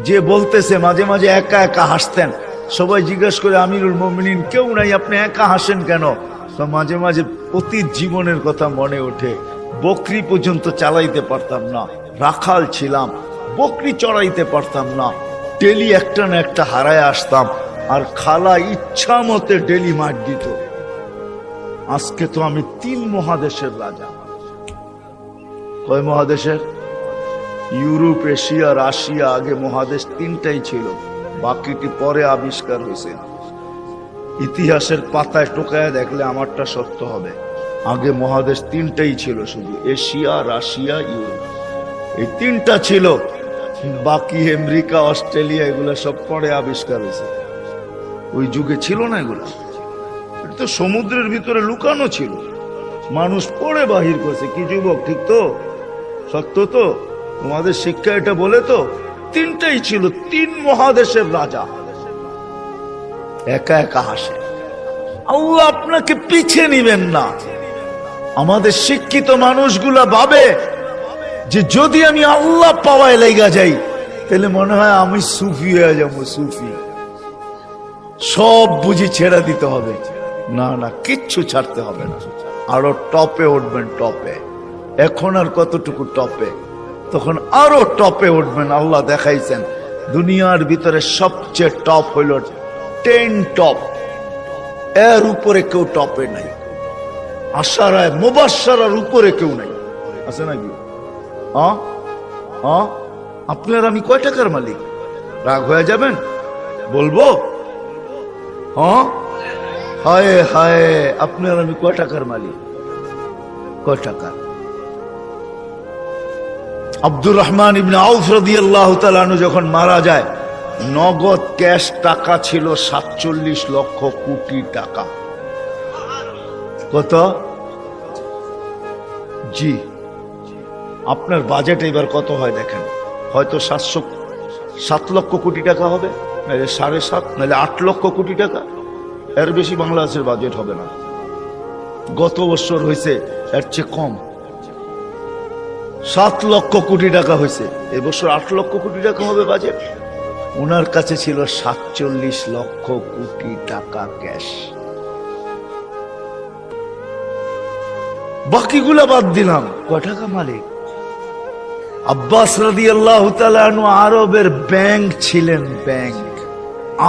যে বলতেছে মাঝে মাঝে একা একা হাসতেন, সবাই জিজ্ঞেস করে আমিরুল মুমিনিন কেউ নাই, আপনি একা হাসেন কেন? তো মাঝে মাঝে অতীত জীবনের কথা মনে ওঠে। বকরি পর্যন্ত চালাইতে পারতাম না, রাখাল ছিলাম, বকরি চড়াইতে পারতাম না, ডেলি একটা না একটা হারায় আসতাম, আর খালা ইচ্ছা মতে ডেলি মার দিত। আজকে তো আমি 3 মহাদেশের রাজা। কয় মহাদেশের? Europe, Asia, Russia. আগে মহাদেশ 3টাই ছিল, বাকিটি পরে আবিষ্কার হয়েছে। ইতিহাসের পাতায় টোকায় দেখলে আমারটা সত্য হবে। আগে মহাদেশ 3টাই ছিল, শুধু এশিয়া, রাশিয়া, ইউরোপ, এই 3টা ছিল। বাকি আমেরিকা, অস্ট্রেলিয়া এগুলা সব পরে আবিষ্কার হয়েছে। ওই যুগে ছিল না এগুলা। এটা তো সমুদ্রের ভিতরে লুকানো ছিল, মানুষ পড়ে বাহির করছে। কি যুবক, ঠিক তো? সত্য তো? তোমাদের শিক্ষা এটা বলে তো 3টাই ছিল, 3 মহাদেশের রাজা। একা একা হাসে। আল্লাহ আপনাকে পিছিয়ে নিবেন না। আমাদের শিক্ষিত মানুষগুলা ভাবে যে যদি আমি আল্লাহ পাওয়ায় লেগা যাই তাহলে মনে হয় আমি সুফি হয়ে যাবো। সুফি সব বুঝি ছেড়ে দিতে হবে। না না, কিচ্ছু ছাড়তে হবে না, আরো টপে উঠবেন। টপে এখন আর কতটুকু টপে, তখন আরো টপে উঠবেন। আল্লাহ দেখাইছেন দুনিয়ার ভিতরে সবচেয়ে টপ হইল 10 টপ, এর উপরে কেউ টপে নাই। আশারায় মুবাশশারার উপরে কেউ নাই, আছে নাকি? আপনার আমি কয় টাকার মালিক? রাগ হয়ে যাবেন? বলবো? হায় হায়, আপনার আমি কয় টাকার মালিক? কয় টাকা? আব্দুর রহমান ইবনে আউফ রাদিয়াল্লাহু তাআলা আনহু যখন মারা যায়, নগদ ক্যাশ টাকা ছিল 47 লক্ষ কোটি টাকা। কত? জি। আপনার বাজেট এবার কত হয় দেখেন, হয়তো 7 লক্ষ কোটি টাকা হবে, নাহলে 7.5, নাহলে 8 লক্ষ কোটি টাকা। এর বেশি বাংলাদেশের বাজেট হবে না। গত বছর হয়েছে এর চেয়ে কম, 7 লক্ষ কোটি টাকা হয়েছে। এবছর 8 লক্ষ কোটি টাকা হবে বাজেট। ওনার কাছে ছিল 47 লক্ষ কোটি টাকা ক্যাশ। বাকিগুলা বাদ দিলাম, কয় টাকা মালিক? আব্বাস রাদিয়াল্লাহু তাআলা আনহু আরবের ব্যাংক ছিলেন, ব্যাংক,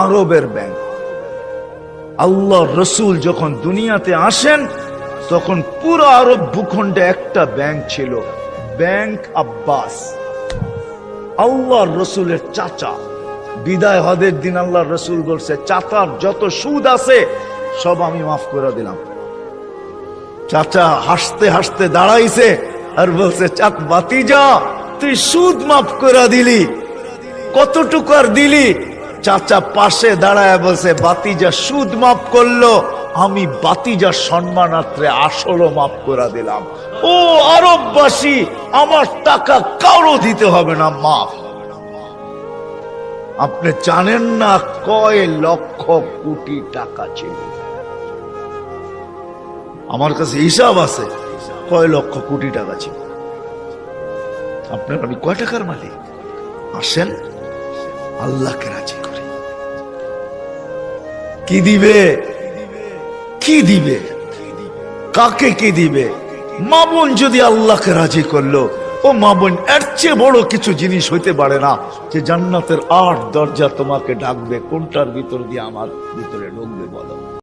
আরবের ব্যাংক। আল্লাহ রসুল যখন দুনিয়াতে আসেন তখন পুরো আরব ভূখণ্ডে একটা ব্যাংক ছিল, ব্যাংক আব্বাস। আল্লাহ রসুলের চাচা। বিদায় হজের দিন আল্লাহ রসুল বলছে, চাচার যত সুদ আছে সব আমি মাফ করে দিলাম। চাচা হাসতে হাসতে দাঁড়াইছে আর বলছে, চাক বাতিজা তুই সুদ মাফ করে দিলি, কতটুকু আর দিলি? চাচা পাশে দাঁড়ায় বলছে, বাতিজা সুদ মাফ করলো, আমি বাতিজার সম্মানার্থে আসলও মাফ করে দিলাম। ও আরববাসী, আমার টাকা কারো দিতে হবে না, মাফ। আপনি জানেন না কয় লক্ষ কোটি টাকা ছিল? আমার কাছে হিসাব আছে কয় লক্ষ কোটি টাকা ছিল। আপনার আমি কয় টাকার মালিক? আসেন আল্লাহকে রাজি করি। কি দিবে? কি দিবে? কাকে কি দিবে? মা বোন যদি আল্লাহকে রাজি করলো, ও মা বোন, এর চেয়ে বড় কিছু জিনিস হইতে পারে না যে জান্নাতের 8 দরজা তোমাকে ডাকবে, কোনটার ভিতর দিয়ে আমার ভিতরে ঢুকবে বলো?